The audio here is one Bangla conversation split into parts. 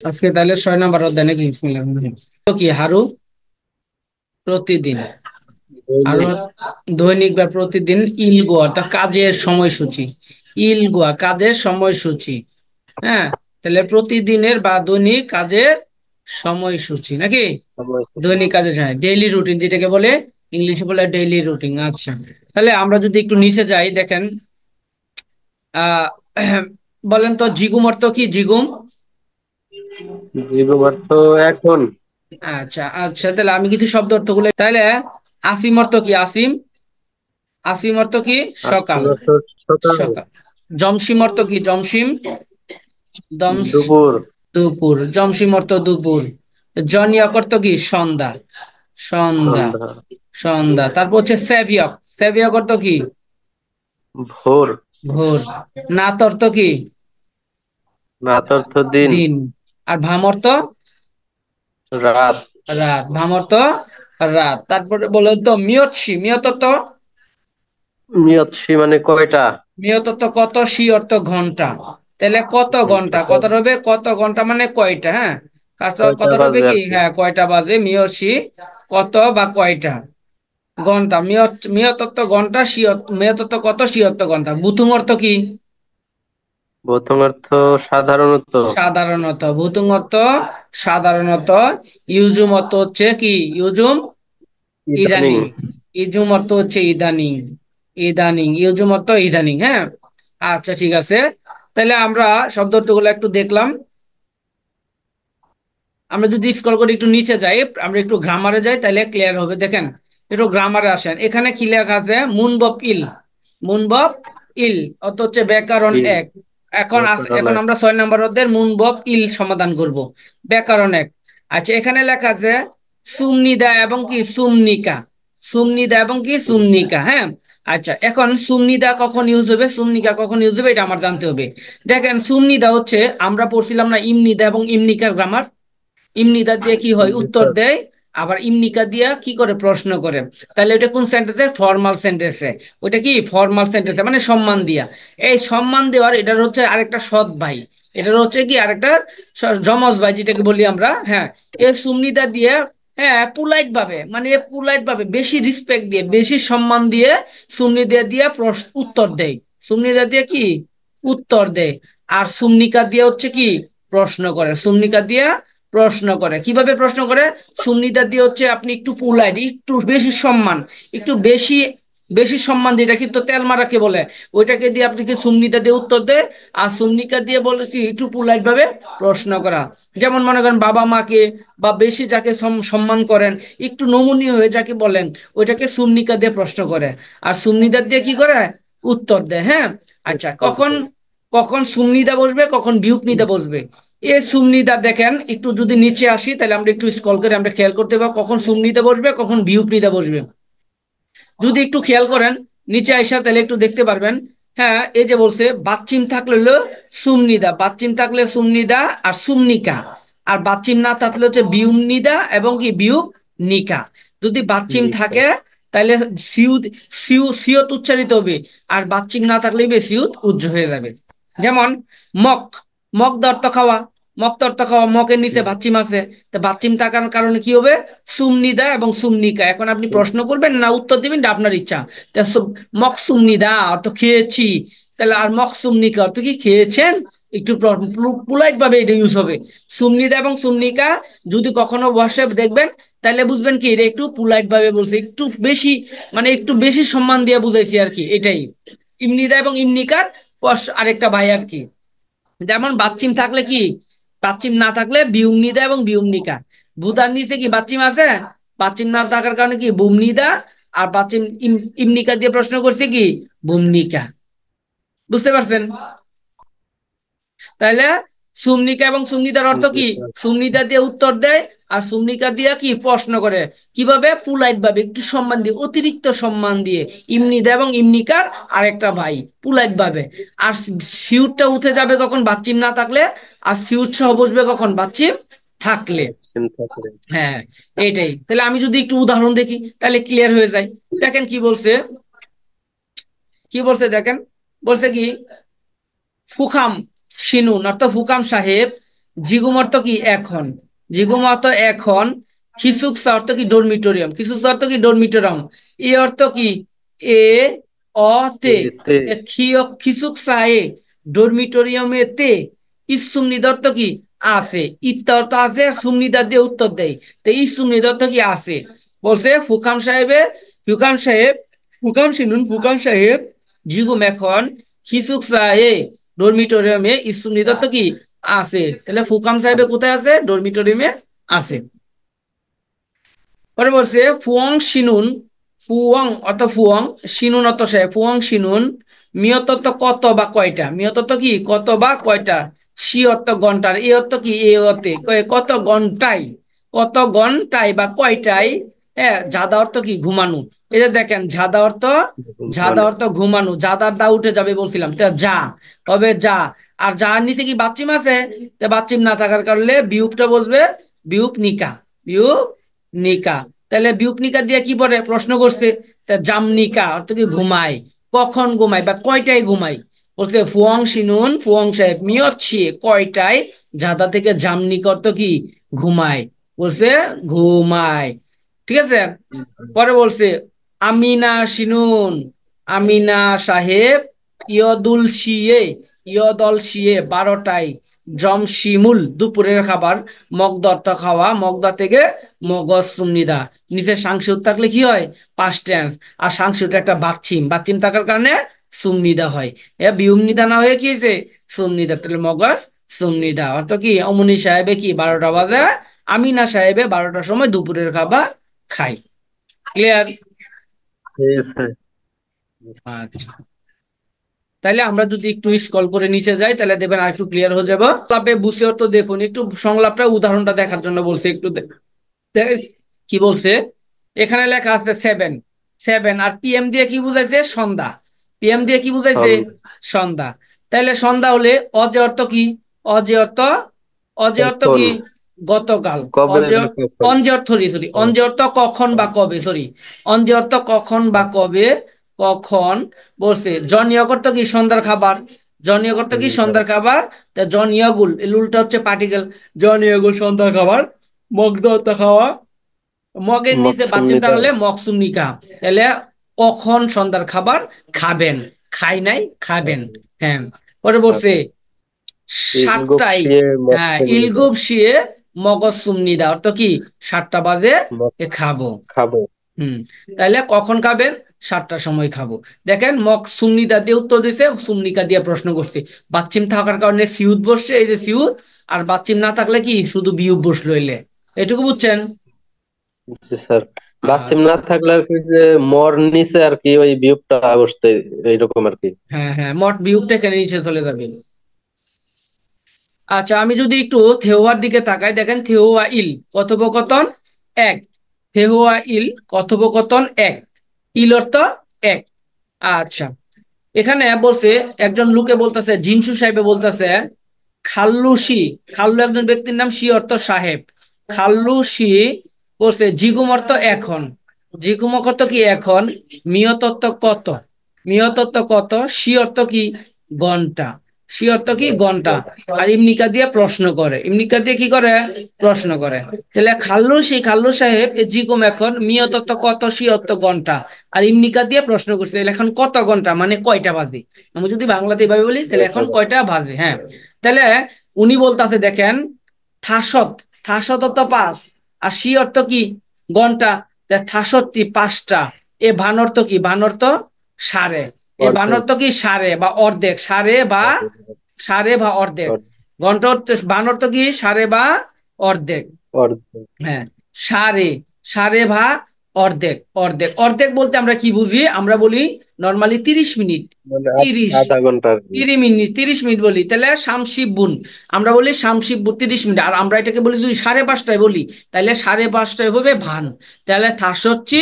আজকে তাহলে 6 নম্বর অধ্যায় নাকি? বিসমিল্লাহির রহমানির রহিম। তো কি হারু প্রতিদিন আর দৈনিক। দৈনিক বা প্রতিদিন ইলগো অর্থাৎ কাজের সময়সূচি। ইলগোয়া কাজের সময়সূচি। হ্যাঁ, তাহলে প্রতিদিনের বা দৈনিক কাজের সময়সূচি নাকি? সময়সূচি। দৈনিক কাজের হ্যাঁ ডেইলি রুটিন যেটাকে বলে, ইংলিশে বলে ডেইলি রুটিন। আচ্ছা, তাহলে আমরা যদি একটু নিচে যাই দেখেন। আহ বলেন তো জিগুম অর্থ কি? জিগুম। জীবন অর্থ এখন। আচ্ছা আচ্ছা, তাহলে আমি কিছু শব্দ অর্থগুলো তাহলে আসিম অর্থ কি? আসিম। আসিম অর্থ কি? সকাল। আশ্বিন অর্থ সকাল। সকাল। জমসিম অর্থ কি? জমসিম। দমস দুপুর। দুপুর। জমসিম অর্থ দুপুর। জনিয়ক অর্থ কি? সন্ধ্যা। সন্ধ্যা। সন্ধ্যা। সন্ধ্যা। তারপর হচ্ছে সেভিয়ক। সেভিয়ক অর্থ কি? ভোর। ভোর। নাত অর্থ কি? রাত অর্থ দিন। দিন। আর ভাম অর্থ? রাত। রাত। ভাম অর্থ রাত। তারপরে বলে তো মিয়ৎসি। মিয়ত অর্থ? মিয়ৎসি মানে কয়টা? নিয়ত তো কত, সি অর্থ ঘন্টা। তাহলে কত ঘন্টা, ঘন্টা। কত হবে কত ঘন্টা মানে কয়টা। হ্যাঁ, কয়টা কত হবে বাজে কি? আর কি। হ্যাঁ, কয়টা বাজে। মিয়সি কত বা কয়টা ঘন্টা। মিয়তত্ব ঘন্টা, মেয়তত্ব কত, সি অর্থ ঘন্টা। বুতুম অর্থ কি? প্রথম অর্থ সাধারণত। সাধারণত। ভুতুম অর্থ সাধারণত। ইউজুম অর্থ হচ্ছে কি? ইউজুম ইদানিং। ইদানিং। ইজুম অর্থ হচ্ছে ইদানিং। ইদানিং। ইউজুম অর্থ ইদানিং। হ্যাঁ, আচ্ছা ঠিক আছে। তাহলে আমরা শব্দ অর্থগুলো একটু দেখলাম। আমরা যদি স্ক্রল করে একটু নিচে যাই, আমরা একটু গ্রামারে যাই, তাহলে ক্লিয়ার হবে। দেখেন, একটু গ্রামারে আসেন। এখানে কি লেখা আছে? মুনবব ইল। মুনবব ইল অত হচ্ছে ব্যাকরণ ইল। এক। ব্যাকরণ এখন এক। আমরা 6 নম্বর অধ্যায়ের মুনবব ইল সমাধান করব। ব্যাকরণ এক। আচ্ছা, এখানে লেখা আছে সুমনিদা এবং কি সুমনিকা। সুমনিদা এবং কি সুমনিকা। হ্যাঁ, আচ্ছা, এখন সুমনিদা কখন ইউজ হবে, সুমনিকা কখন ইউজ হবে, এটা আমার জানতে হবে। দেখেন, সুমনিদা হচ্ছে আমরা পড়ছিলাম না ইমনিদা এবং ইমনিকার গ্রামার। ইমনিদা দিয়ে কি হয়? উত্তর দেয়। আবার ইমনিকা দিয়া কি করে? প্রশ্ন করে। তাহলে ওটা কোন সেন্টেন্সে? ফর্মাল সেন্টেন্সে। ওটা কি? ফর্মাল সেন্টেন্সে, মানে সম্মান দিয়া। এই সম্মান দেওয়ার এটার হচ্ছে আরেকটা সৎ ভাই। এটার হচ্ছে কি আরেকটা যমজ ভাই যেটাকে বলি আমরা। হ্যাঁ, এই সুমনিদা দিয়ে, হ্যাঁ, পুলাইট ভাবে, মানে পুলাইট ভাবে বেশি রিসপেক্ট দিয়ে, বেশি সম্মান দিয়ে সুমনিদা দিয়ে প্রশ্ন উত্তর দেয়। সুমনিদা দিয়ে কি? উত্তর দেয়। আর সুমনিকা দিয়ে হচ্ছে কি? প্রশ্ন করে। সুমনিকা দিয়ে প্রশ্ন করে। কিভাবে প্রশ্ন করে? সুমনিতা দিয়ে হচ্ছে আপনি একটু পুলাইট, একটু বেশি সম্মান, একটু বেশি বেশি সম্মান, যেটা কিন্তু তেল মারাকে বলে, ওইটাকে দিয়ে আপনি কি সুমনিতা দিয়ে উত্তর দেয়। আর সুমনিকা দিয়ে বলে কি একটু পুলাইট ভাবে প্রশ্ন করা। যেমন মনে করেন বাবা মাকে বা বেশি যাকে সম্মান করেন, একটু নমনীয় হয়ে যাকে বলেন, ওইটাকে সুমনিকা দিয়ে প্রশ্ন করে। আর সুমনিতা দিয়ে কি করে? উত্তর দেয়। হ্যাঁ, আচ্ছা, উত্তর কখন দেয়। কখন সুমনিদা বসবে, কখন বিউপনিদা বসবে? এ সুমনিদা দেখেন, একটু যদি নিচে আসি তাহলে আমরা একটু স্ক্রল করে আমরা খেয়াল করতে পারবো কখন সুমনিদা বসবে, কখন বিউপনিদা বসবে। যদি একটু খেয়াল করেন নিচে আইসা, তাহলে একটু দেখতে পারবেন। হ্যাঁ, এই যে বলছে বাচ্চিম থাকলে হলো সুমনিদা, বাচ্চিম থাকলে সুমনিদা আর সুমনিকা। আর বাচ্চিম না থাকলে হচ্ছে বিউমনিদা এবং কি বিউপনিকা। যদি বাচ্চিম লিখা। থাকে তাহলে সিউত সিয়ত উচ্চারিত হবে। আর বাচ্চিম না থাকলে সিউত উজ্জ হয়ে যাবে। যেমন মক। মক দর্ত খাওয়া। মক দর্ত খাওয়া, মকের নিচে বাচ্চিম আছে। তা বাচ্চিম থাকার কারণে কি হবে? সুমনিদা এবং সুমনিকা। এখন আপনি প্রশ্ন করবেন না উত্তর দিবেন, এটা আপনার ইচ্ছা। তা মকসুমনিদা অর্থ খেয়েছি। তাহলে আর মকসুমনিকা অর্থ কি? খেয়েছেন। একটু পোলাইট ভাবে এটা ইউজ হবে। সুমনিদা এবং সুমনিকা যদি কখনো বসে দেখবেন, তাহলে বুঝবেন কি এটা একটু পোলাইট ভাবে বলছে, একটু বেশি, মানে একটু বেশি সম্মান দিয়ে বুঝাইছি আর কি, এটাই। ইমনিদা এবং ইমনিকার আরেকটা ভাই আর কি। যেমন বাচ্চিম থাকলে কি? বাচ্চিম না থাকলে বিউমনিদা এবং বিউমনিকা। ভুতার নিচে কি বাচ্চিম আছে? বাচ্চিম না থাকার কারণে কি বুমনিদা। আর বাচ্চিম ইমনিকা দিয়ে প্রশ্ন করছে কি? বুমনিকা। বুঝতে পারছেন? তাহলে সুমনিকা এবং সুমনিতার অর্থ কি? সুমনিতা দিয়ে উত্তর দেয়। আর সুমনিকা দিয়ে কি প্রশ্ন করে। কিভাবে? পুলাইট ভাবে, একটু সম্মান দিয়ে, অতিরিক্ত সম্মান দিয়ে। ইমনিদা এবং ইমনিকার আরেকটা ভাই, পুলাইট ভাবে। আর সিউটটা উঠে যাবে কখন? বাচ্চিম না থাকলে। আর সিউট সহ বসবে কখন? বাচ্চিম থাকলে। বাচ্চিন থাকলে। হ্যাঁ, এইটাই। তাহলে আমি যদি একটু উদাহরণ দেখি তাহলে ক্লিয়ার হয়ে যায়। দেখেন কি বলছে। কি বলছে দেখেন। বলছে কি? ফুকাম শিনুন অর্থাৎ ফুকাম সাহেব জিগুম অর্থ কি এখন, জিগুম অর্থ এখন, খিসুকসা অর্থ কি ডরমিটোরিয়াম, খিসুকসা অর্থ কি ডরমিটোরিয়াম, এ অর্থ কি এ অ তে, এতে খিসুকসা এ ডরমিটোরিয়ামে তে, ইসুম নিদা অর্থ কি আছে, ইত্যা অর্থ আছে, সুমনিদা দিয়ে উত্তর দেয়, তো ইসুম নিদা অর্থ কি আছে। বলছে ফুকাম সাহেব ফুকাম শিনুন ফুকাম সাহেব জিগুম এখন, খিসুকসা এ ডরমিটোরিয়ামে, ইসুম নিদা অর্থ কি আছে, তাহলে ফুকাম সাহেবে কোথায় আছে, ডরমিটোরিয়ামে আছে। পরে বলছে ফুয়ং শিনুন, ফুয়ং অর্থ ফুয়ং, শিনুন অর্থ সাহেব, ফুয়ং শিনুন মিয়ত অর্থ কত বা কয়টা, মিয়ত অর্থ কি কত বা কয়টা, সি অর্থ ঘন্টার, এ অর্থ কি এ অর্থে কত ঘন্টায়, কত ঘন্টায় বা কয়টায়, হ্যাঁ জাদা অর্থ কি ঘুমানো, এই যে দেখেন ঝাদা মানে অর্থ ঘুমানো, জাদার দা উঠে যাবে বলছিলাম, তা যা হবে যা, আর যার নিচে কি বাচ্চিম আছে, তা বাচ্চিম না থাকার কারণে বিউপটা বসবে, বিউপ নিকা, বিউপ নিকা, তাহলে বিউপ নিকা দিয়ে কি পড়ে প্রশ্ন করছে, তা জামনিকা অর্থ কি ঘুমায়, কখন ঘুমায় বা কয়টায় ঘুমায়, বলছে ফুয়ং শিনুন ফুয়ং সাহেব মিয়চ্ছি কয়টায়, জাদা থেকে জামনিকা অর্থ কি ঘুমায়, বলছে ঘুমায়, ঠিক আছে। পরে বলছে আমিনা শিনুন, আমিনা সাহেব ইয়দুল শিয়ে, ইয়দল শিয়ে 12টায়, জমশিমুল দুপুরের খাবার, মগদা অর্থ খাওয়া, মগদা থেকে মগজ সুমনিদা, নিচে সাংসুদ থাকলে কি হয় পাস্ট টেন্স, আর সাংসুদ একটা বাচ্চিম, বাচ্চিম থাকার কারণে সুমনিদা হয়, এ বিউমনিদা না হয়ে কি হয়েছে সুমনিদা, তাহলে মগজ সুমনিদা অর্থ কি অমনি সাহেবে কি 12টা বাজে, আমিনা সাহেবে 12টার সময় দুপুরের খাবার খায়। ক্লিয়ার? ঠিক আছে। আচ্ছা, তাহলে আমরা যদি একটু স্ক্রল করে নিচে যাই তাহলে দেখবেন আর একটু ক্লিয়ার হয়ে যাবে। সংলাপে বুঝে তো দেখুন একটু, সংলাপটা উদাহরণটা দেখার জন্য বলছে একটু কি বলছে, এখানে লেখা আছে 7, 7 আর পিএম দিয়ে কি বুঝাইছে সন্ধ্যা, পিএম দিয়ে কি বুঝাইছে সন্ধ্যা সন্ধ্যা, তাহলে সন্ধ্যা হলে অজে অর্থ কি, অজে অর্থ, অজে অর্থ কখন, কি গতকাল, কবে অজে, বা কখন। অঞ্জে অর্থ সরি, হ্যাঁ, অঞ্জে অর্থ কখন বা কবে, সরি, অঞ্জে অর্থ কখন বা কবে, কখন, বলছে জনিয়ক অর্থ কি সন্ধ্যার খাবার, জনিয়ক অর্থ কি সন্ধ্যা সন্ধ্যার খাবার, তা জনিয়গুল এর উল্টা হচ্ছে পার্টিকেল, জনিয়গুল সন্ধ্যার খাবার, মগদ অর্থ খাওয়া, মগের নিচে বাচ্চুন মকসুমনিদা টানলে মকসুম নিকা, তাহলে কখন সন্ধ্যার খাবার খাবেন, খাই নাই খাবেন, হ্যাঁ। পরে বলছে খাবেন। সাতটায়, ইলগোপসিয়ে হ্যাঁ মকসুমনিদা ইলগুব শিয়ে মগজ সুমনিদা অর্থ কি 7টা বাজে মক খাবো। খাবো। হুম, তাহলে কখন খাবেন 7টার সময় খাবো। দেখেন মক সুমনিদা দিয়ে উত্তর দিছে, সুমনিকা দিয়ে প্রশ্ন করছে, বাচ্চিম থাকার কারণে সিউত বসছে, এই যে সিউত, আর বাচ্চিম না থাকলে কি শুধু বিউপ বসলো এলে, এটুকু বুঝছেন? জি স্যার। আর বাস্তিম না থাকলে আর কি যে মর নিচে আর কি ওই বিয়োগটা বসতে এইরকম আর কি। হ্যাঁ হ্যাঁ, মোট বিউপটা এখানে নিচে চলে যাবে। আচ্ছা, আমি যদি একটু থেওয়ার দিকে তাকাই, দেখেন থেওয়া ইল কথোপকথন এক, থেওয়া ইল কথোপকথন এক, ইল অর্থ এক। আচ্ছা, এখানে বলছে একজন লোকে বলতেছে, জিনসু সাহেবে বলতেছে খাল্লুসি, খাল্লু একজন ব্যক্তির নাম, সি অর্থ সাহেব, খাল্লুসি বলছে জিগুম অর্থ এখন, জিগুম অর্থ কি এখন, মিয়ত অর্থ কত, মিয়ত অর্থ কত, সি অর্থ কি ঘন্টা, সি অর্থ কি ঘন্টা, আর ইমনিকা দিয়ে প্রশ্ন করে, ইমনিকা দিয়ে কি করে প্রশ্ন করে, তাহলে খাল্লুসি খাল্লু সাহেব এ জিগুম এখন, মিয়ত অর্থ কত, সি অর্থ ঘন্টা, আর ইমনিকা দিয়ে প্রশ্ন করছে তাহলে এখন কত ঘন্টা মানে কয়টা বাজে, আমি যদি বাংলাতে এভাবে বলি তাহলে এখন কয়টা বাজে, হ্যাঁ। তাহলে উনি বলতাছে দেখেন থাসত, থাসত অর্থ 5, আর সি অর্থ কি ঘন্টা, থাসত্তি 5টা, এ ভান অর্থ কি, ভান অর্থ সাড়ে, এ ভান অর্ধেক অর্থ কি সাড়ে বা অর্ধেক, সাড়ে বা অর্ধেক, ঘন্টা অর্থ ভান অর্থ কি সাড়ে বা অর্ধেক, অর্ধেক হ্যাঁ সাড়ে, সাড়ে ভা অর্ধেক, অর্ধেক, অর্ধেক বলতে আমরা কি বুঝি, আমরা বলি নর্মালি 30 মিনিট, মানে 30, আধা ঘন্টা আর কি। 30 মিনিট, 30 মিনিট বলি, তাহলে শামশিব বুন, আমরা বলি শামশিব বুন 30 মিনিট, আর আমরা এটাকে বলি যদি 5:30টায় বলি তাহলে 5:30টায় হবে ভান, তাহলে থাস হচ্ছে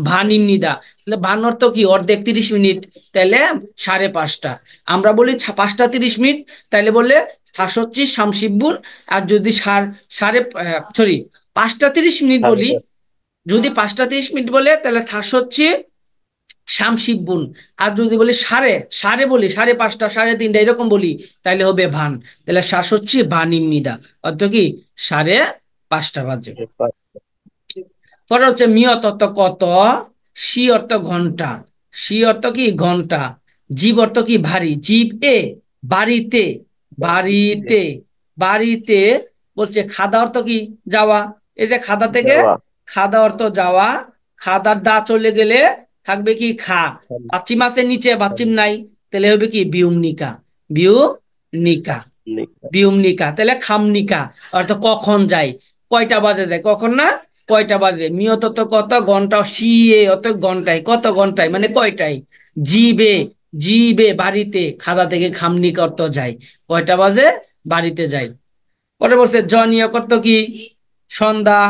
ভানিম নিদা, তাহলে ভান অর্থ কি অর্ধেক 30 মিনিট, তাহলে 5:30, আমরা বলি 5টা 30 মিনিট, তাহলে বললে থাস হচ্ছে শামশিব বুন, আর যদি সাড়ে সরি 5টা 30 মিনিট সাড়ে বলি, পাঁচ। যদি 5টা 30 মিনিট বলে তাহলে থাস হচ্ছে শামশিবুন। আর যদি বলি সাড়ে, সাড়ে বলি, সাড়ে পাঁচটা, সাড়ে তিনটা এরকম বলি, তাহলে হবে ভান। তাহলে শ্বাস হচ্ছে বানির নিদা, অর্থ কি সাড়ে পাঁচটা বাজে। পরে হচ্ছে মিয়ত অর্থ কত, সি অর্থ ঘন্টা, সি অর্থ কি ঘন্টা, জীব অর্থ কি ভারী, জীব এ, বাড়িতে, বাড়িতে, বাড়িতে। বলছে খাদা অর্থ কি যাওয়া, এই যে খাদা থেকে, যাওয়া। খাদা অর্থ যাওয়া, খাদার দা চলে গেলে থাকবে কি খা, বাচ্চিম আছে নিচে, বাচ্চিম নাই, তাহলে হবে কি বিউমনিকা, বিউনিকা, বিউমনিকা। তাহলে খামনিকা অর্থাৎ কখন যায়, কয়টা বাজে যায়, কখন না কয়টা বাজে। মিয়ত তো কত ঘন্টা, শিয়ে অত ঘন্টায়, কত ঘন্টায় মানে কয়টায়। জিবে, জিবে বাড়িতে, খাদা থেকে খামনিকা অর্থ যায়, কয়টা বাজে বাড়িতে যায়। পরে বলছে জনীয় কর্ত কি সন্ধ্যা,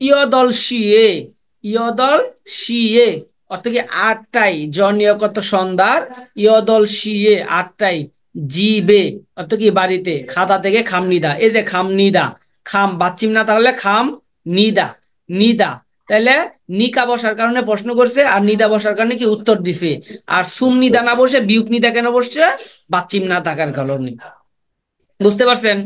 ইয়দল শিয়ে, ইয়দল শিয়ে অর্থ কি আটটাই, জনীয় কত সন্ধ্যার, ইয়দল শিয়ে আটটাই, জিবে অর্থ কি বাড়িতে, খাদা থেকে খামনিদা, এই যে খামনিদা, খাম বাচ্চিম না তাহলে খাম নিদা, নিদা। তাহলে নিকা বসার কারণে প্রশ্ন করছে, আর নিদা বসার কারণে কি উত্তর দিছে। আর সুম নিদা না বসে বিউপ নিদা কেন বসছে, বাচ্চিম না থাকার কারণে। বুঝতে পারছেন?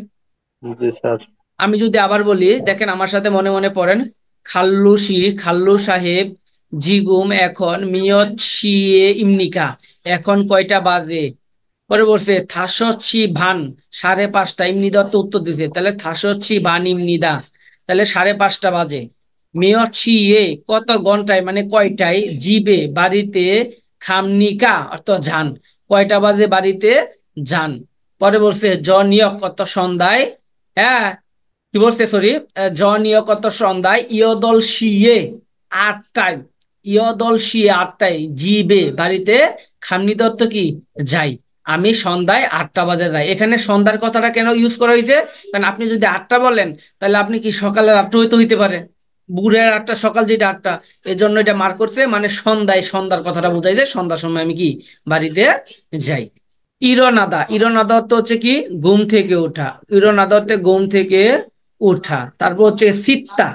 জি স্যার। আমি যদি আবার বলি, দেখেন আমার সাথে মনে মনে পড়েন। খাল্লুসি, খাল্লু সাহেব, জিগুম এখন, মিয়ত শিয়ে ইমনিকা, এখন কয়টা বাজে। পরে বলছে থাসছি ভান, সাড়ে পাঁচটা, ইমনি দত্ত উত্তর দিছে, তাহলে থাসছি ভান ইমনিদা, তাহলে সাড়ে পাঁচটা বাজে। মেয়ছি এ কত ঘন্টায় মানে কয়টায়, জিবে বাড়িতে, খামনিকা অর্থ যান, কয়টা বাজে বাড়িতে যান। পরে বলছে জনিয়ক কত সন্ধ্যায়, হ্যাঁ কি বলছে সরি, জনিয় কত সন্ধ্যায়, ইয়দল শিয়ে আটটায়, ইয়দল শিয়ে আটটায়, জিবে বাড়িতে, খামনি দত্ত কি যাই, আমি সন্ধ্যায় আটটা বাজে যাই। এখানে সন্ধ্যার কথাটা কেন ইউজ করা হয়েছে, কারণ আপনি যদি আটটা বলেন, তাহলে আপনি কি সকালের আটটা হইতে হইতে পারে, ভোরের আটটা, সকাল যেটা আটটা, এই জন্য এটা মার্ক করছে, মানে সন্ধ্যায়, সন্ধ্যার কথাটা বোঝাই যে সন্ধ্যার সময় আমি কি বাড়িতে যাই। ইরনাদা, ইরনাদা অর্থ হচ্ছে কি ঘুম থেকে ওঠা, ইরনাদা অর্থে ঘুম থেকে ওঠা। তারপর হচ্ছে সিত্তা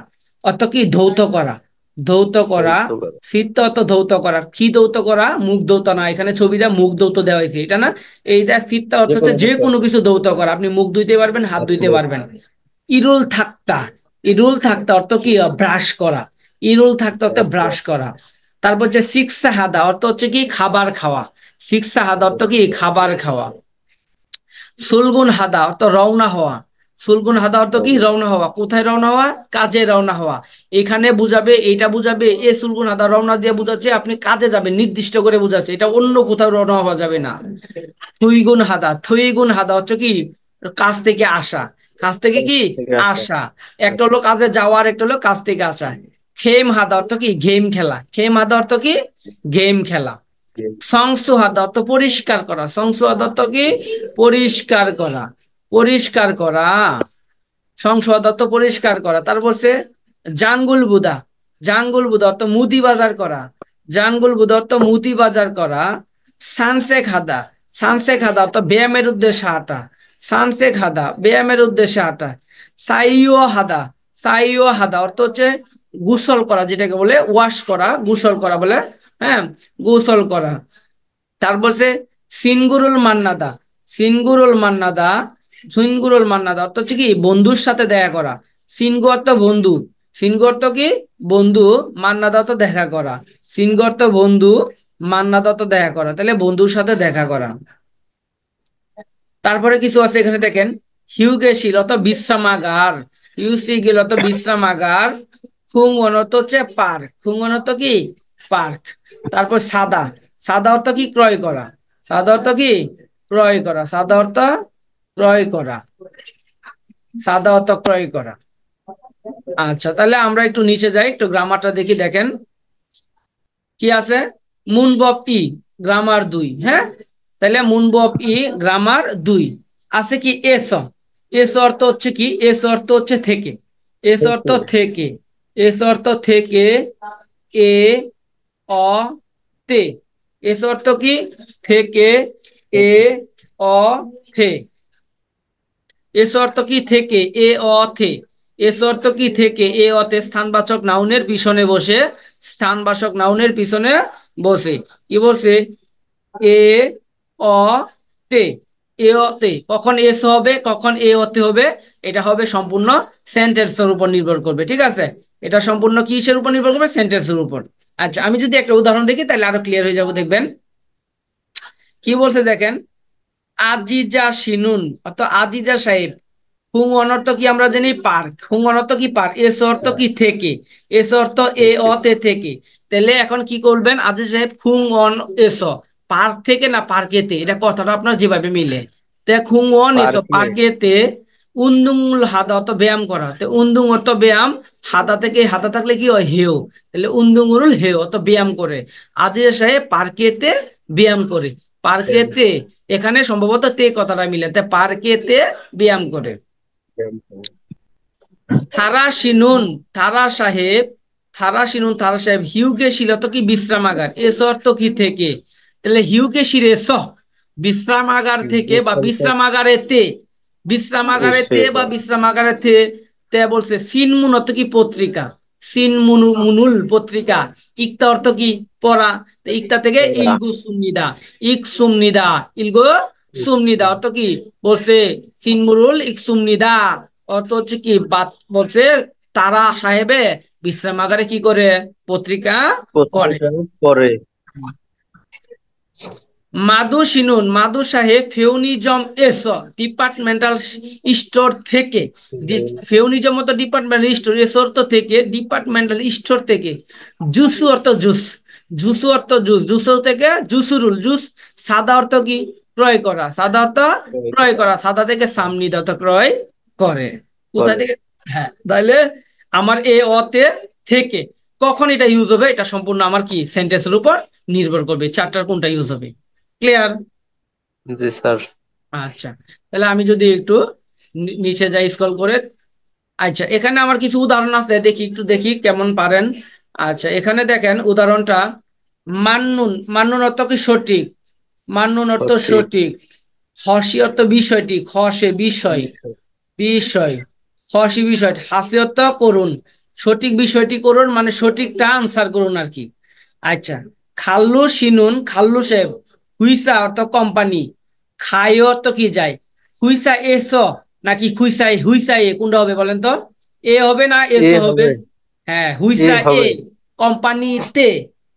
অর্থ কি ধৌত করা, ধৌত করা, ধৌত করা। সিত্তা অর্থ ধৌত করা, কি ধৌত করা, মুখ ধৌত না, এখানে ছবিটা মুখ ধৌত দেওয়া হয়েছে, এটা না, এইটা সিত্তা অর্থ যে হচ্ছে কোনো যে কিছু। কোনো কিছু ধৌত করা, আপনি মুখ ধুইতে পারবেন, হাত ধুইতে আচ্ছা। পারবেন। ইরুল থাকতা, ইরুল থাকতা অর্থ কি ব্রাশ করা, ইরুল থাকতা অর্থ আচ্ছা। ব্রাশ করা। তারপর হচ্ছে শিক্ষা হাদা অর্থ হচ্ছে কি খাবার খাওয়া, শিক্ষা হাদা অর্থ কি খাবার খাওয়া। সুলগুন হাদা অর্থ রওনা হওয়া, সুলগুন হাদা অর্থ কি রওনা হওয়া, কোথায় রওনা হওয়া, কাজে রওনা হওয়া। এখানে বুঝাবে, এটা বুঝাবে, এ সুলগুন হাদা রওনা দিয়ে বুঝাচ্ছে আপনি কাজে যাবেন, নির্দিষ্ট করে বুঝাচ্ছে, এটা অন্য কোথাও রওনা হওয়া যাবে না। থুইগুন হাদা, থুইগুন হাদা হচ্ছে কি কাজ থেকে আসা, কাজ থেকে কি ঠিক আছে। আসা। একটা হলো কাজে যাওয়ার, একটা হলো কাজ থেকে আসা। খেম হাদা অর্থ কি গেম খেলা, খেম হাদা অর্থ কি গেম খেলা। সংসুহাদ অর্থ পরিষ্কার করা, সংসুহাদ অর্থ কি পরিষ্কার করা, পরিষ্কার করা, সংসদ অর্থ পরিষ্কার করা। তারপর সে জাঙ্গুল বুদা, জাঙ্গুল বুদা অর্থ মুদি বাজার করা, জাঙ্গুল বুদা অর্থ মুদি বাজার করা। সানসে খাদা, সানসে খাদা অর্থ ব্যায়ামের উদ্দেশ্যে হাঁটা, সানসে খাদা ব্যায়ামের উদ্দেশ্যে হাঁটা। সাইও হাদা, সাইও হাদা অর্থ হচ্ছে গোসল করা, যেটাকে বলে ওয়াশ করা, গোসল করা বলে, হ্যাঁ গোসল করা। তারপর সে সিনগুরুল মান্নাদা, সিনগুরুল মান্নাদা, সিনগুরুল মান্নাদা অর্থ হচ্ছে কি বন্ধুর সাথে দেখা করা, সিনগু অর্থ বন্ধু, সিনগু অর্থ কি বন্ধু, মান্নাদা অর্থ দেখা করা, সিনগু অর্থ বন্ধু, মান্নাদা অর্থ দেখা করা, তাহলে বন্ধুর সাথে দেখা করা। তারপরে কিছু আছে এখানে দেখেন, হিউগেশিল অত বিশ্রামাগার, ইউসি গিল অত বিশ্রামাগার, খুঙ্গন অর্থ হচ্ছে পার্ক, খুঙ্গন অর্থ কি পার্ক। তারপর সাদা, সাদা অর্থ কি ক্রয় করা, সাদা অর্থ কি ক্রয় করা, সাদা অর্থ ক্রয় করা, সাদা অর্থ ক্রয় করা। আচ্ছা তাহলে আমরা একটু নিচে যাই, একটু গ্রামারটা দেখি, দেখেন কি আছে। মুনবব ই গ্রামার 2, হ্যাঁ তাহলে মুনবব ই গ্রামার 2 আছে কি এস, এস অর্থ হচ্ছে কি, এস অর্থ হচ্ছে থেকে, এস অর্থ থেকে, এস অর্থ থেকে, এ অ তে, এস অর্থ কি থেকে, এ অ থে, এস অর্থ কি থেকে, এ অ থে, এস অর্থ কি থেকে, এ অতে স্থানবাচক নাউনের পিছনে বসে স্থানবাচক নাউনের পিছনে বসে। কি বলছে? এ অ তে, এ অতে। কখন এস হবে, কখন এ অতে হবে, এটা হবে সম্পূর্ণ সেন্টেন্সের উপর নির্ভর করবে। ঠিক আছে, এটা সম্পূর্ণ কিসের উপর নির্ভর করবে? সেন্টেন্সের উপর। আচ্ছা, আমি যদি একটা উদাহরণ দেখি তাহলে আরো ক্লিয়ার হয়ে যাবো, দেখবেন কি বলছে দেখেন। আজিজা শিনুন, অর্থাৎ আজিজা সাহেব। হুং অনর্থ কি আমরা জানি? পার্ক। হুং অনর্থ কি? পার্ক। এস অর্থ হ্যাঁ, কি? থেকে। এস অর্থ এ থেকে অতে থেকে। তাহলে এখন কি করবেন? আজিজা সাহেব হুং অন এস, পার্ক থেকে না পার্কেতে, এটা কথাটা আপনার যেভাবে মিলে। দেখ, হুং অন এস পার্কে। পার্কেতে। উন্দুং হাদা অর্থ ব্যায়াম করা, তো উন্দুং অর্থ ব্যায়াম। হাদা থেকে, হাদা থাকলে কি হয়? হেও। তাহলে উন্দুং উরুল হেও অর্থ ব্যায়াম করে। আজিজা সাহেব পার্কেতে ব্যায়াম করে। পার্কেতে, এখানে সম্ভবত তে কথাটা মিলে, তে পার্কেতে ব্যায়াম করে। থারা শিনুন, থারা সাহেব, থারা শিনুন, থারা সাহেব হিউকে শিলত কি? বিশ্রামাগার। এস অর্থ কি? থেকে। তাহলে হিউকে শিরে স, বিশ্রামাগার থেকে বা বিশ্রামাগারেতে। বিশ্রামাগারেতে এসে বা বিশ্রামাগারেতে। তে বলছে সিনমুন অর্থ কি? পত্রিকা। সিনমুনু মুনুল পত্রিকা। ইকতা অর্থ কি? পড়া। তো ইকতা থেকে পড়া। ইলগু সুমনিদা, ইক সুমনিদা, ইলগু সুমনিদা অর্থ কি? বলছে সিনমুরুল ইক সুমনিদা অর্থ হচ্ছে কি? বলছে তারা সাহেবে বিশ্রামাগারে কি করে? পত্রিকা পড়ে। পত্রিকা পড়ে। মাদু শিনুন, মাদু সাহেব ফেউনিজম এস ডিপার্টমেন্টাল স্টোর থেকে। ফেউনিজম অর্থ ডিপার্টমেন্টাল স্টোর, এস অর্থ থেকে, ডিপার্টমেন্টাল স্টোর থেকে। জুসু অর্থ জুস, জুসু অর্থ জুস, জুসু থেকে জুসুরুল জুস। সাদা অর্থ কি? ক্রয় করা। সাদা অর্থ ক্রয় করা। সাদা থেকে সামনি অর্থ ক্রয় করে। কোথা করে। থেকে? হ্যাঁ, তাহলে আমার এ অতে থেকে কখন এটা ইউজ হবে, এটা সম্পূর্ণ আমার কি সেন্টেন্সের উপর নির্ভর করবে, চারটার কোনটা ইউজ হবে। ক্লিয়ার? জি স্যার। আচ্ছা, তাহলে আমি যদি একটু নিচে যাই স্ক্রল করে। আচ্ছা, এখানে আমার কিছু উদাহরণ আছে, দেখি একটু দেখি কেমন পারেন। আচ্ছা, এখানে দেখেন উদাহরণটা। মান্নুন, মান্নুন অর্থ কি? সঠিক। মান্নুন অর্থ সঠিক। সঠিক। হসি অর্থ বিষয়টি, খসে বিষয়, বিষয়, খসি বিষয়। হাসি অর্থ করুন। সঠিক বিষয়টি করুন মানে সঠিকটা আনসার করুন আর কি। আচ্ছা, খাল্লু শিনুন, খাল্লু সাহেব হুইসা অর্থ কোম্পানি। খাই অর্থ কি? যায়। হুইসা এস নাকি হুইসাই, হুইসা এ কোনটা হবে বলেন তো? এ হবে না এস এ হবে? হবে। হ্যাঁ, এ হুইসা এ হবে। কোম্পানিতে।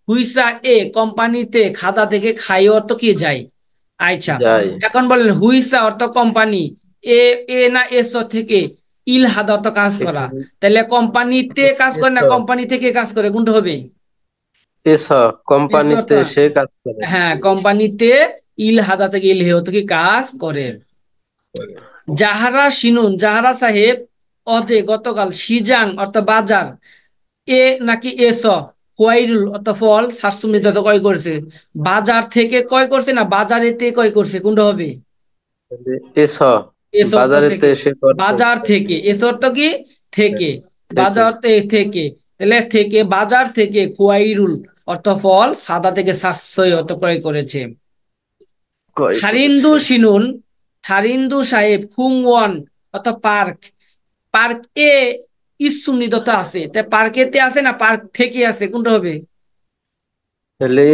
হুইসা এ কোম্পানিতে, খাদা থেকে খাই অর্থ কি? যায়। আচ্ছা, যাই। এখন বলেন হুইসা অর্থ কোম্পানি। এ, এ না এস থেকে ইল হাদা অর্থ কাজ করা। এখানে তাহলে কোম্পানিতে কাজ করে না এসো। কোম্পানি থেকে কাজ করে, কোনটা হবে? এসো এস অর্থ, কোম্পানিতে সে কাজ করে। হ্যাঁ কোম্পানিতে ইল হাদা থেকে ইল হেও থেকে কাজ করে। জাহারা শিনুন, জাহারা সাহেব অজে গতকাল সিজাং অর্থ বাজার। এ নাকি এস কোয়াইরুল অর্থ ফল শাকসবজি অর্থ ক্রয় করছে। বাজার থেকে ক্রয় করছে না বাজারেতে ক্রয় করছে, কোনটা হবে? এসো এস অর্থ বাজারেতে থেকে, সে করছে। বাজার থেকে। এস অর্থ কি? থেকে। থেকে বাজার থেকে। তাহলে থেকে, বাজার থেকে খোয়াইরুল অর্থ ফল, সাদা থেকে সাশ্রয় অর্থ ক্রয় করেছে। ক্রয় থারিন্দু করেছে। শিনুন, থারিন্দু সাহেব খুং ওয়ান অর্থ পার্ক। পার্ক এ ইসুম নিদত আছে, তাই পার্কেতে আছে না পার্ক থেকে আছে, কোনটা হবে? তাহলে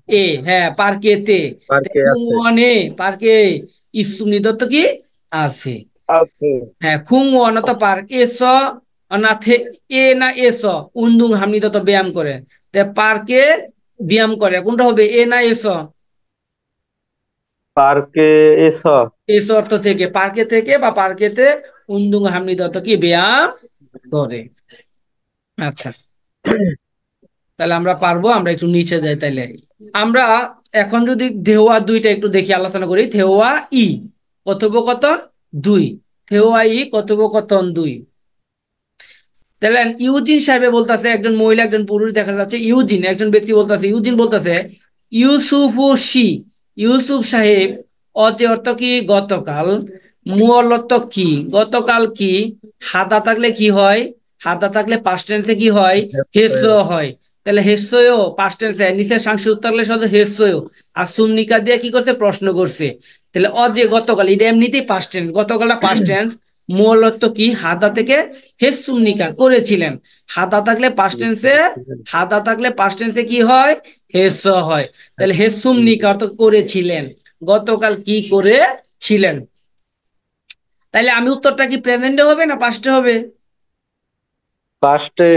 এ, হ্যাঁ পার্কেতে। পার্কে খুং আছে। ওয়ানে, পার্কে ইসুম নিদত কি? আছে। আছে। হ্যাঁ, খুং অনত পার্ক এস না এ না এস উন্দুং হামনি তত ব্যায়াম করে। তে পার্কে ব্যায়াম করে, কোনটা হবে? এ না এস? পার্কে এসো। এস অর্থ থেকে, পার্কে থেকে বা পার্কেতে উন্দুং হামনি তত কি ব্যায়াম করে। আচ্ছা, তাহলে আমরা পারবো, আমরা একটু নিচে যাই তাইলে। আমরা এখন যদি ধেওয়া দুইটা একটু দেখি, আলোচনা করি। ধেওয়া ই কথোপকথন দুই, ধেওয়া ই কথোপকথন দুই। দেখলেন ইউজিন সাহেব বলতেছে, একজন মহিলা একজন পুরুষ দেখা যাচ্ছে। ইউজিন একজন ব্যক্তি বলতেছে, ইউজিন বলতেছে ইউসুফু সি, ইউসুফ সাহেব অজে অর্থ কি? গতকাল। মুঅল অর্থ কি? গতকাল কি? হাদা থাকলে কি হয়? হাদা থাকলে পাস্ট টেন্সে কি হয়? হেস হয়। তাহলে হেসয়ও পাস্ট টেন্সে, নিচে সাংসিক থাকলে সহজে হেসয়ও। আর সুমনিকা দিয়ে কি করছে? প্রশ্ন করছে। তাহলে অজে গতকাল, এটা এমনিতেই পাস্ট টেন্স, গতকালটা পাস্ট টেন্স। মূল অর্থ কি, হাদা থেকে হেসুমনিকা করেছিলেন। হাদা থাকলে পাস্ট টেন্সে, হাদা থাকলে পাস্ট টেন্সে কি হয়, হেস হয়। তাহলে হেসুমনিকা অর্থ করেছিলেন, গতকাল কি করেছিলেন। তাহলে আমি উত্তরটা কি প্রেজেন্টে হবে না পাস্টে হবে? পাস্টে।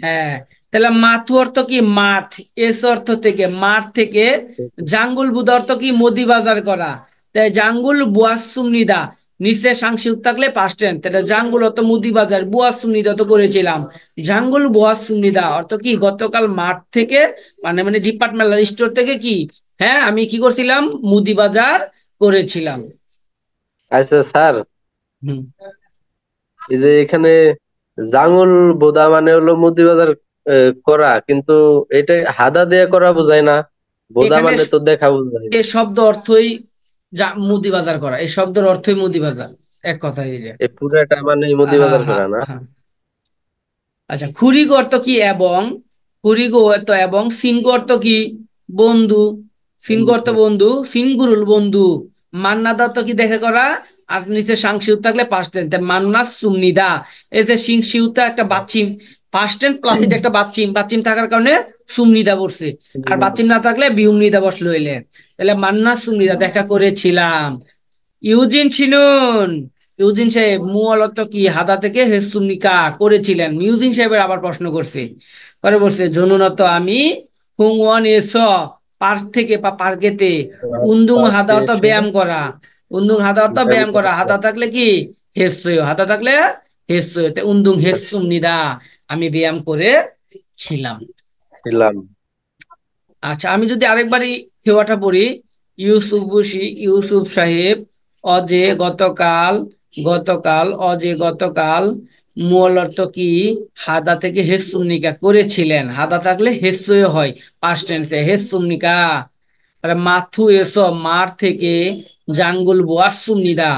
হ্যাঁ। তাহলে মাথু অর্থ কি মাঠ, এস অর্থ থেকে মাঠ থেকে, জাঙ্গুল বুদা অর্থ কি মুদি বাজার করা। তাই জাঙ্গুল বুয়াসুম নিদা, নিচে সাংশিক থাকলে পাস্ট টেন্স, তাহলে জাঙ্গুল অর্থ মুদি বাজার, বুয়াসুম নিদা তো করেছিলাম। জাঙ্গুল বুয়াসুম নিদা অর্থ কি গতকাল মাঠ থেকে, মানে মানে ডিপার্টমেন্টাল স্টোর থেকে কি, হ্যাঁ আমি কি করছিলাম, মুদি বাজার করেছিলাম। আচ্ছা স্যার, হুম। এই যে এখানে জাঙ্গল বোদা মানে হলো মুদিবাজার করা, কিন্তু এটা হাদা দিয়ে করা বোঝায় না, বোদা এখানে মানে তো দেখা বোঝায়। এই শব্দ অর্থই মুদি বাজার করা, এই শব্দের অর্থই মুদি বাজার, এক কথায় দিলে। এই পুরাটা মানে হ্যাঁ মুদিবাজার হ্যাঁ করা না। হ্যাঁ। আচ্ছা, খুরিগো অর্থ কি এবং, খুরিগো অর্থ এবং, সিনগো অর্থ কি বন্ধু, সিনগো অর্থ বন্ধু, সিনগুরুল বন্ধু, মান্নাদা অর্থ কি দেখা করা, আর নিচে সাংশিউত থাকলে পাস্ট টেন্স, মান্না সুমনিদা, এই যে সিংশিউতা একটা বাচ্চিম, পাস্ট টেন্স প্লাস এটা একটা বাচ্চিম, বাচ্চিম থাকার কারণে সুমনিদা বসছে, আর বাচ্চিম না থাকলে বিউমনিদা বসলো হইলে, তাহলে মান্না সুমনিদা দেখা করেছিলাম। ইউজিন চিনুন, ইউজিন সাহেব মূলত কি হাদা থেকে হেসুমিকা করেছিলেন। ইউজিন সাহেবের আবার প্রশ্ন করছে, পরে বলছে জনুনত আমি হুংওয়ান এস, পার্ক থেকে বা পার্কেতে, উন্দুং হাদা পাশে অর্থ এসে ব্যায়াম করা, উন্দুং হাদা অর্থ ব্যায়াম ব্যায়াম করা, করেছে। হাদা থাকলে কি হেসয়, হাদা থাকলে হেসয়, উন্দুং হেসুম নিদা, আমি ব্যায়াম করে ছিলাম। ছিলাম। আচ্ছা, আমি যদি আরেকবারই থেওয়াটা পড়ি, ইউসুফ বসি, ইউসুফ সাহেব অজে গতকাল, গতকাল অজে গতকাল, মূল অর্থ কি হাদা থেকে হেসুমনিকা করেছিলেন, হাদা থাকলে হেসুয়ে হয় পাস্ট টেন্সে হেসুমনিকা। আর মাথু এসো মার থেকে, জাঙ্গুল বোয়াসুমনিদা,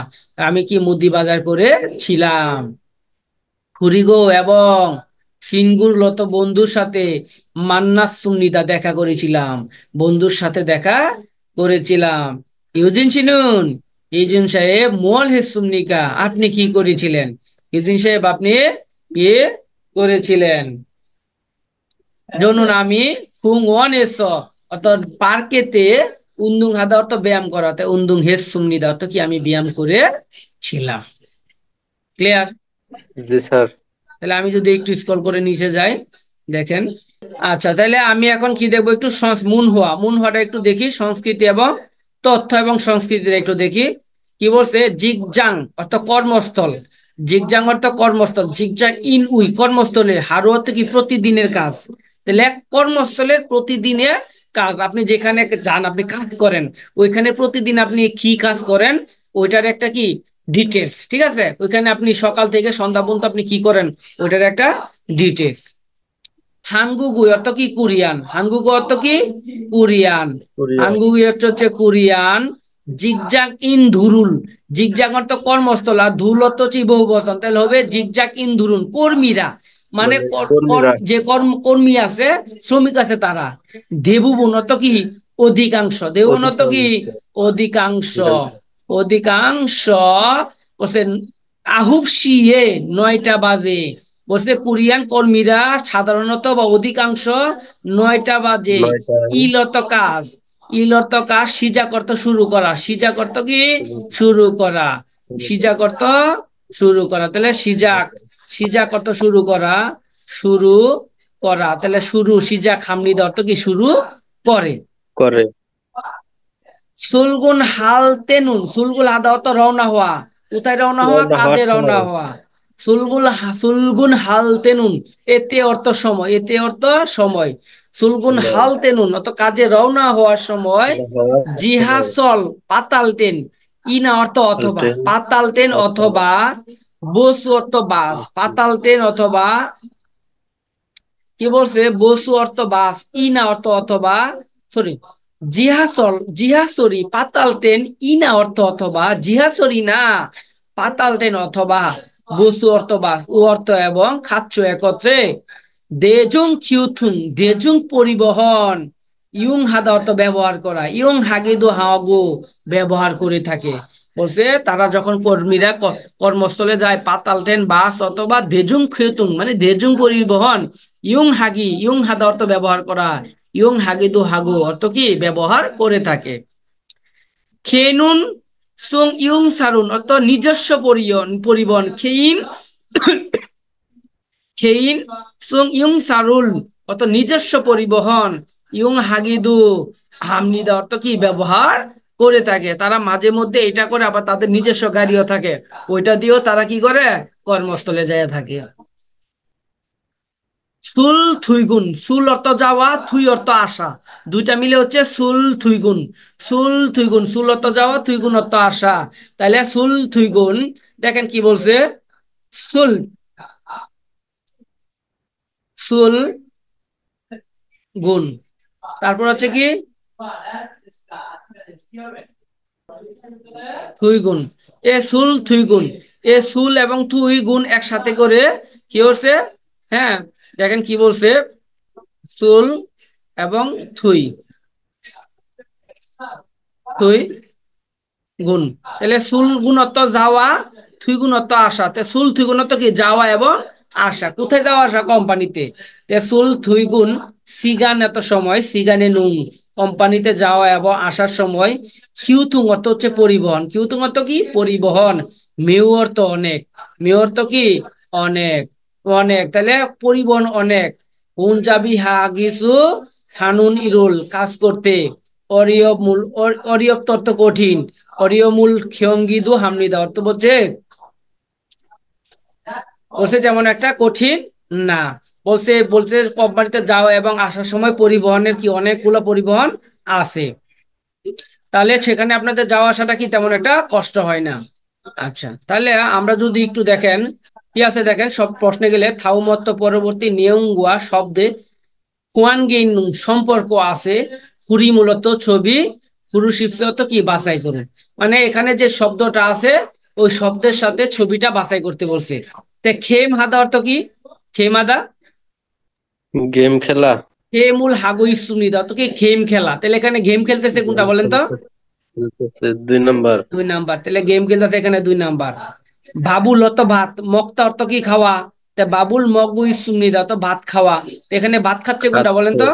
আমি কি মুদি বাজার করেছিলাম। খুরিগো এবং সিনগুর লত বন্ধুর সাথে, মান্নাস সুমনিদা দেখা করেছিলাম, বন্ধুর সাথে দেখা করেছিলাম। ইউজিন চিনুন, ইউজিন সাহেব মোল হে সুমনিকা, আপনি কি করেছিলেন, ইউজিন সাহেব আপনি কি করেছিলেন। জনুন আমি হুং ওয়ান এস, অর্থাৎ পার্কেতে, উন্দুং হাদা অর্থ ব্যায়াম করাতে, উন্দুং হেস সুমনিদা অর্থ কি আমি ব্যায়াম করেছিলাম। ক্লিয়ার? জি স্যার। তাহলে আমি যদি একটু স্ক্রল করে নিচে যাই, দেখেন। আচ্ছা, তাহলে আমি এখন কি দেখবো, একটু মুনহুয়া, মুনহুয়াটা একটু দেখি, সংস্কৃতি এবং তথ্য এবং সংস্কৃতিটা একটু দেখি। কি বলছে, জিগজাং অর্থ কর্মস্থল, জিগজাং অর্থ কর্মস্থল, জিগজাং ইন উই কর্মস্থলের, হারু অর্থ কি প্রতিদিনের কাজ, তাহলে এক কর্মস্থলের প্রতিদিনের কাজ, আপনি যেখানে যান আপনি কাজ করেন, ওইখানে প্রতিদিন আপনি কি কাজ করেন, ওইটার একটা কি ডিটেলস, ঠিক আছে, ওইখানে আপনি সকাল থেকে সন্ধ্যা পর্যন্ত আপনি কি করেন, ওইটার একটা ডিটেলস। হানগুগুই অর্থ কি কোরিয়ান, হানগুগু অর্থ কি কোরিয়ান, কোরিয়া। হানগুগুই অর্থ হচ্ছে কোরিয়ান। জিগজাগ ইন ধুরুল, জিগজাগ অর্থ কর্মস্থল, আর ধুল অর্থ হচ্ছে বহু বচন, তাহলে হবে জিগজাগ ইন ধুরুন, কর্মীরা, মানে মানে কর্মীরা। যে কর্মী আছে, শ্রমিক আছে তারা। দেবুবন অর্থ কি অধিকাংশ, দেবুবন অর্থ কি অধিকাংশ। অধিকাংশ, অধিকাংশ। অধিকাংশ। বলছে আহুব শিয়ে 9টা বাজে, বলছে কোরিয়ান কর্মীরা সাধারণত বা অধিকাংশ 9টা বাজে। 9টায় ইলত কাজ, ইলত কাজ, সিজা করতে শুরু করা, সিজা করতে কি শুরু শুরু করা, শুরু সিজা করে। করতে শুরু করা, তাহলে সিজাক, সিজা করতে শুরু করা, শুরু করা, তাহলে শুরু, সিজা খামনি অর্থ কি শুরু করে। করে। সুলগুন হাল তেনুন, সুলগুল হাদা অর্থ রওনা হওয়া, কোথায় রওনা হওয়া, রওনা হওয়ার কাজে রওনা সময়। হওয়া। সুলগুন হাল তেনুন, এতে অর্থ সময়, এতে অর্থ সময়, সুলগুন সময়। হাল তেনুন অর্থ কাজে রওনা হওয়ার সময়। হওয়ার সময়। জিহাসল পাতাল ট্রেন, ইনা অর্থ অথবা, পাল্টে। পাতাল ট্রেন অথবা, বসু অর্থ বাস, পাতাল ট্রেন অথবা, কি বলছে, বসু অর্থ বাস, ইনা অর্থ অথবা, সরি, জিহাসল জিহাসরি পাতাল ট্রেন, ইনা অর্থ অথবা, জিহাসরি না, পাতাল ট্রেন অথবা, বসু অর্থ বাস, ও অর্থ এবং, খাচ্ছ একত্রে, দেজুং খিউথুন, দেজুং পরিবহন, ইউং হাদা অর্থ ব্যবহার করা, ইয়ং হাগিদু হাগু ব্যবহার করে থাকে। বলছে তারা যখন কর্মীরা কর্মস্থলে যায় পাতাল ট্রেন বাস অথবা দেজুং খেতুং মানে দেজুং পরিবহন ইয়ং হাগি ইয়ং হাদা অর্থ ব্যবহার করা, ইয়ং হাগিদু হাগু অর্থ কি ব্যবহার করে থাকে। খেনুন সুং ইয়ং সারুন অর্থ নিজস্ব পরিবহন খেইন খেইন সুং ইয়ং সারুল অর্থ নিজস্ব পরিবহন, ইয়ং হাগিদু হামনিদা অর্থ কি ব্যবহার করে থাকে। তারা মাঝে মধ্যে এটা করে, আবার তাদের নিজস্ব গাড়িও থাকে, ওইটা দিয়েও তারা কি করে কর্মস্থলে যায় থাকে। সুল থুইগুন, সুল অর্থ যাওয়া, থুই অর্থ আসা, দুইটা মিলে হচ্ছে সুল থুইগুন। সুল থুইগুন, সুল অর্থ যাওয়া, থুইগুন অর্থ আসা। তাহলে সুল থুইগুন দেখেন কি বলছে, সুল সুল গুণ, তারপর হচ্ছে কি থুই গুণ, এ সুল থুই গুণ, এ সুল এবং থুই গুণ একসাথে করে কি হচ্ছে, হ্যাঁ দেখেন কি বলছে, সুল এবং থুই, থুই গুণ। তাহলে সুল গুণ অর্থ যাওয়া, থুই গুণ অর্থ আসা। তে সুল থুই গুণ অর্থ কি যাওয়া এবং আসা, কোথায় যাওয়া আসা, কোম্পানিতে। তে সুল থুই গুণ সিগান এত সময়, সিগানে নুন কোম্পানিতে যাওয়া এবং আসার সময়। কিউতুং অর্থ হচ্ছে পরিবহন, কিউতুং অর্থ কি পরিবহন। মেউ অর্থ অনেক, মেউ অর্থ কি অনেক, অনেক তাহলে পরিবহন অনেক। হুনজাবি হাগিসু হানুন ইরুল কাজ করতে, অরিয়ব মূল অরিয়ব অর্থ কঠিন, অরিয়মূল খিয়ঙ্গিদু হামনিদা অর্থ বলছে, বলছে যেমন একটা কঠিন না। বলছে বলছে কোম্পানিতে যাওয়া এবং আসার সময় পরিবহনের কি অনেকগুলো পরিবহন আছে, তাহলে সেখানে আপনাদের যাওয়া আসাটা কি তেমন একটা কষ্ট হয় না। আচ্ছা, তাহলে আমরা যদি একটু দেখেন কি আছে, দেখেন সব প্রশ্নে গেলে থাউমত্ত পরবর্তী নিয়ঙ্গুয়া শব্দে হুয়ানগেইন সম্পর্ক আছে। হুরি মূলত ছবি, হুরুশিপসে অর্থ কি বাছাই করুন। মানে এখানে যে শব্দটা আছে ওই শব্দের সাথে ছবিটা বাছাই করতে বলছে। তে খেম হাদা অর্থ কি, খেম হাদা, গেম খেলা। খেমুল হাগুই সুনিদা অর্থ কি গেম খেলা। তাহলে এখানে গেম খেলতেছে গেম কোনটা বলেন তো, খেলতেছে 2 নাম্বার। 2 নাম্বার। তাহলে গেম খেলতেছে এখানে 2 নাম্বার। বাবুল অর্থ ভাত, মক্তা অর্থ কি খাওয়া, তে বাবুল মগুই সুনিদা অর্থ ভাত খাওয়া। তো এখানে ভাত খাচ্ছে কোনটা বলেন খাচ্ছে তো,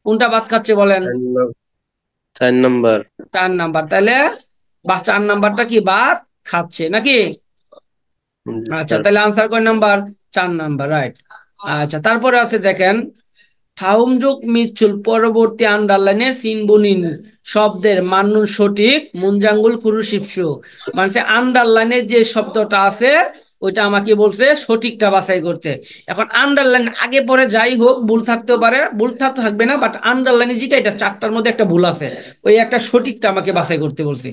কোনটা ভাত খাচ্ছে বলেন, 4 নাম্বার। 4 নাম্বার। তাহলে বা 4 নাম্বারটা কি ভাত খাচ্ছে নাকি। জি আচ্ছা, স্যার। তাহলে আনসার কয় নাম্বার, 4 নাম্বার, রাইট। আচ্ছা, তারপরে আছে দেখেন থাউমজুক মিচুল পরবর্তী আন্ডারলাইনে সিনবুনিন শব্দের মান্নুন সঠিক মুনজাঙ্গুল কুরুশিপসু, মানে আন্ডারলাইনে যে শব্দটা আছে ওইটা আমাকে বলছে সঠিকটা বাছাই করতে। এখন আন্ডারলাইন আগে পরে যাই হোক ভুল থাকতেও পারে, ভুল থাকতে থাকবে না, বাট আন্ডারলাইনে যেটা এটা 4টার মধ্যে একটা ভুল আছে, ওই একটা সঠিকটা আমাকে বাছাই করতে বলছে।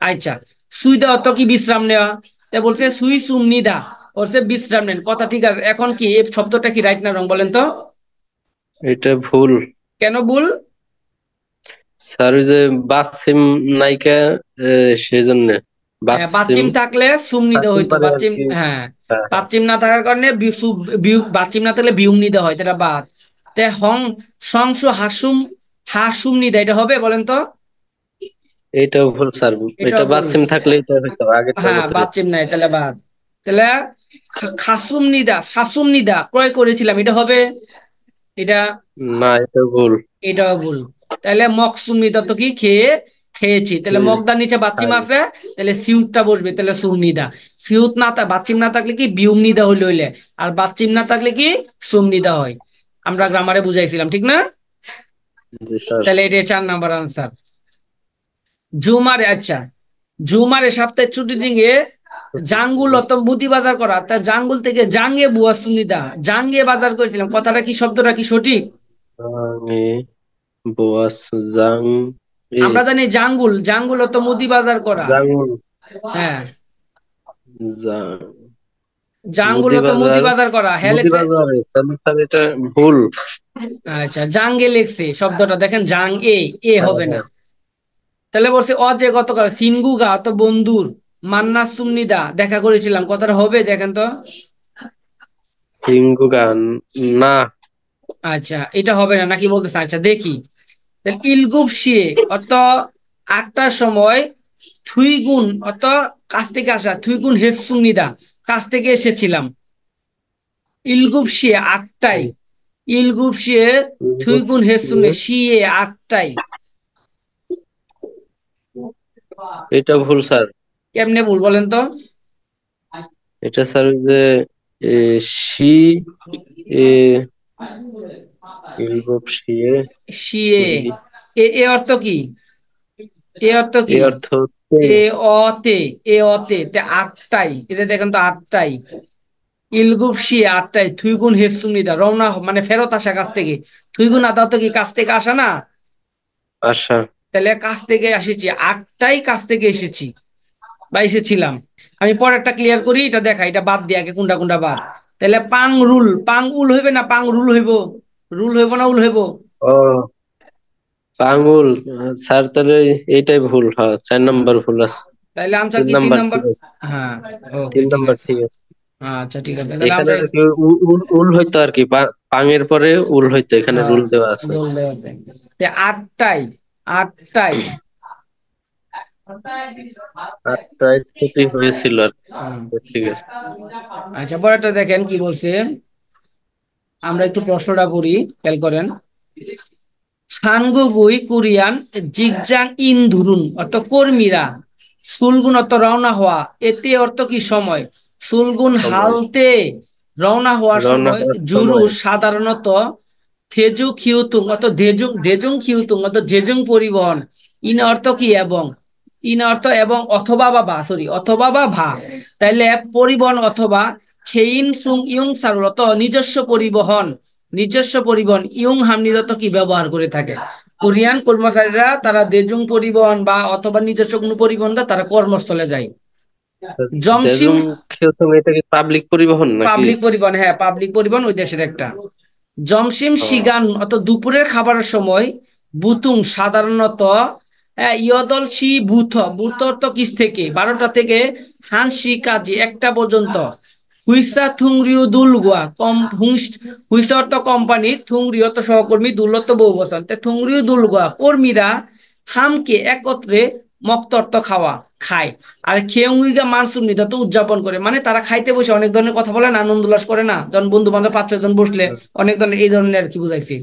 আচ্ছা, সুইদা অত কি বিশ্রাম নেওয়া, তা বলছে সুই সুম নিদা বলছে বিশ্রাম নেন, কথা ঠিক আছে। এখন কি এই শব্দটা কি রাইট না রং বলেন তো, এটা ভুল কেন ভুল। স্যার, ওই যে বাসিম নায়িকা, সেই জন্য হ্যাঁ, বাসিম বাচ্চিম থাকলে সুম নিতে থাকতে হইতো, পারে আর বাচ্চিম, কি। হ্যাঁ হ্যাঁ, হ্যাঁ। বাচ্চিম না থাকার কারণে বাচ্চিম না থাকলে বিউম নিতে হয়, এটা বাদ। তে হং সংসু হাসুম হাসুম নিদা এটা হবে বলেন তো, এইটাও ভুল স্যার। এটাও এটা ভুল। বাসিম থাকলে এটা হইতো আগেরটার হ্যাঁ, মতোই। বাচ্চিম নাই তাহলে বাদ। তাহলে খাসুম নিদা শাসুম নিদা ক্রয় করেছিলাম এটা হবে, এটা, না, এটা ভুল। এটাও ভুল। তাহলে মকসুম নিদা তো কি খেয়ে, খেয়েছি, তাহলে মগদার নিচে বাচ্চিম খাই। আছে, তাহলে সিউটটা বসবে, তাহলে সুমনিদা। সিউট না বাচ্চিম না থাকলে কি বিউম নিদা হইলে হইলে, আর বাচ্চিম না থাকলে কি সুমনিদা হয়। আমরা গ্রামারে বুঝাইছিলাম ঠিক না। জি স্যার। তাহলে এটা 4 নাম্বার আনসার। জুমারে, আচ্ছা জুমারে সপ্তাহে ছুটি দিনে জাঙ্গুল অত মুদি বাজার করা, তা জাঙ্গুল থেকে জাঙ্গে বুয়া সুনিদা, জাঙ্গে বাজার করেছিলাম, কথাটা কি শব্দটা কি সঠিক। আমি বোয়াস জাং এ আমরা জানি জাঙ্গুল, জাঙ্গুল অত মুদি বাজার করা, জাঙ্গল হ্যাঁ জাং মুদি জাঙ্গুলত মুদি বাজার। বাজার করা, হ্যাঁ মুদি লেখছে। বাজারে তাহলে স্যার এটা ভুল। আচ্ছা, জাঙ্গে লেখছে শব্দটা দেখেন, জাং এ, এ হ্যাঁ, হবে না। হ্যাঁ। তাহলে বলছে অজে গতকাল সিনগুগা তো বন্ধুর মান্না সুমনিদা দেখা করেছিলাম, কথাটা হবে দেখেন তো। হিঙ্গু গান। না। আচ্ছা, এটা হবে না নাকি বলতেছে, আচ্ছা দেখি। তাহলে ইলগুপ শিয়ে অত 8টার সময় থুই গুণ অত কাছ থেকে আসা, থুই গুণ হেসুং নিদা কাছ থেকে এসেছিলাম। ইলগুপসিয়ে আটটাই, ইলগুপসিয়ে থুই গুণ হেসুং শিয়ে আটটাই। এটা ভুল স্যার। কেমনে ভুল বলেন তো? এটা স্যার ওই যে এ, শি এ ইলগপ শিয়ে শিয়ে, তুই এ এ অর্থ কি? এ অর্থ এ কি? অর্থ হচ্ছে এ অতে, এ অতে তে আটটাই, এতে দেখেন তো আটটাই। ইলগুপসি আটটাই, থুইগুন হেসুনিদা রওনা মানে ফেরত আসা কাছ থেকে। থুইগুন আদা তো কি কাছ থেকে আসা না? আশা। তাহলে কাছ থেকে এসেছি, আটটাই কাছ থেকে এসেছি বা এসেছিলাম। আমি পরেরটা ক্লিয়ার করি, এটা দেখা, এটা বাদ দিয়ে আগে কোনটা কোনটা বাদ। তাহলে পাং রুল, পাং উল হইবে না পাং রুল হইব? রুল হইব না উল হইব? ও পাঙ্গুল। স্যার তাহলে এইটাই ভুল, হ্যাঁ 4 নম্বর ভুল আছে। তাহলে আনসার তিন কি তিন নাম্বার নাম্বার? ঠিক আছে। হ্যাঁ, ওকে তিন ঠিক নাম্বার আছে। ঠিক আছে। আচ্ছা ঠিক আছে, তাহলে এখানে আমরা আর কি উল উল হইতো আর কি, পাঙের পরে উল হইতো, এখানে হ্যাঁ রুল দেওয়া আছে। দোল দেওয়াতে আটটাই, আটটাই। 8টায় ছুটি হয়েছিল আর হুম। কি। ঠিক আছে। আচ্ছা পরেরটা দেখেন কি বলছে, আমরা একটু প্রশ্নটা করি, খেয়াল করেন। হানগুগুই কোরিয়ান জিগজাং ইন ধরুন অর্থ কর্মীরা, সুলগুন অর্থ রওনা হওয়া, এতে অর্থ কি সময়, সুলগুন সময়, হালতে রওনা হওয়ার রওনা সময়, হওয়ার জুরু সময়। সাধারণত, থেজু খিউতুং অর্থ দেজুং, দেজুং খিউতুং অর্থ জেজুং পরিবহন, ইন অর্থ কি এবং, ইন অর্থ এবং অথবা বা বা সরি অথবা বা ভা, তাইলে পরিবহন অথবা, খেইন সুং ইয়ং সারুর অর্থ নিজস্ব পরিবহন, নিজস্ব পরিবহন, ইয়ং হামনিদত কি ব্যবহার করে থাকে। কোরিয়ান কর্মচারীরা তারা দেজুং পরিবহন বা অথবা নিজস্ব কোনো পরিবহন দ্বারা তারা কর্মস্থলে যায়। জমসিম, দেজুং খেউতং, এটা কি পাবলিক পরিবহন নাকি? পাবলিক পরিবহন, হ্যাঁ পাবলিক পরিবহন ওই দেশের একটা। জমসিম ও, সিগান অত দুপুরের খাবারের সময়, বুতুং সাধারণত, ইয়দল সি বুথ, বুথ তো কিস থেকে 12টা থেকে, হানসি কাজী একটা পর্যন্ত, হুইসা থুংরিউ দুলগুয়া কম হুইসা অর্থ কোম্পানির, থুংরিউ অর্থ সহকর্মী, দুলত্ব বহু বছর, থুংরিউ দুলগুয়া কর্মীরা, হামকে একত্রে, মক্ত অর্থ খাওয়া খায়, আর খেউঙ্গিগা মানসুম নিদা তো উদযাপন করে, মানে তারা খাইতে বসে অনেক ধরনের কথা বলে না, আনন্দ উল্লাস করে না, যখন বন্ধু বান্ধব 5-6 জন বসলে অনেক ধরনের এই ধরনের আর কি বুঝাইছি।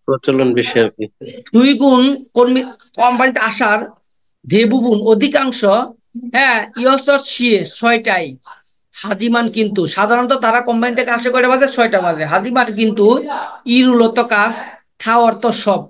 প্রচলন বেশি আর কি। দুই গুণ কর্মী কোম্পানিতে আসার, দেবুগুণ অধিকাংশ, হ্যাঁ ইয়সর শিয়ে 6টায়, হাজিমান কিন্তু সাধারণত তারা কোম্পানি থেকে আসে কয়টা বাজে? 6টা বাজে। হাজিমান কিন্তু ইরুলত কাজ, থা অর্থ সব,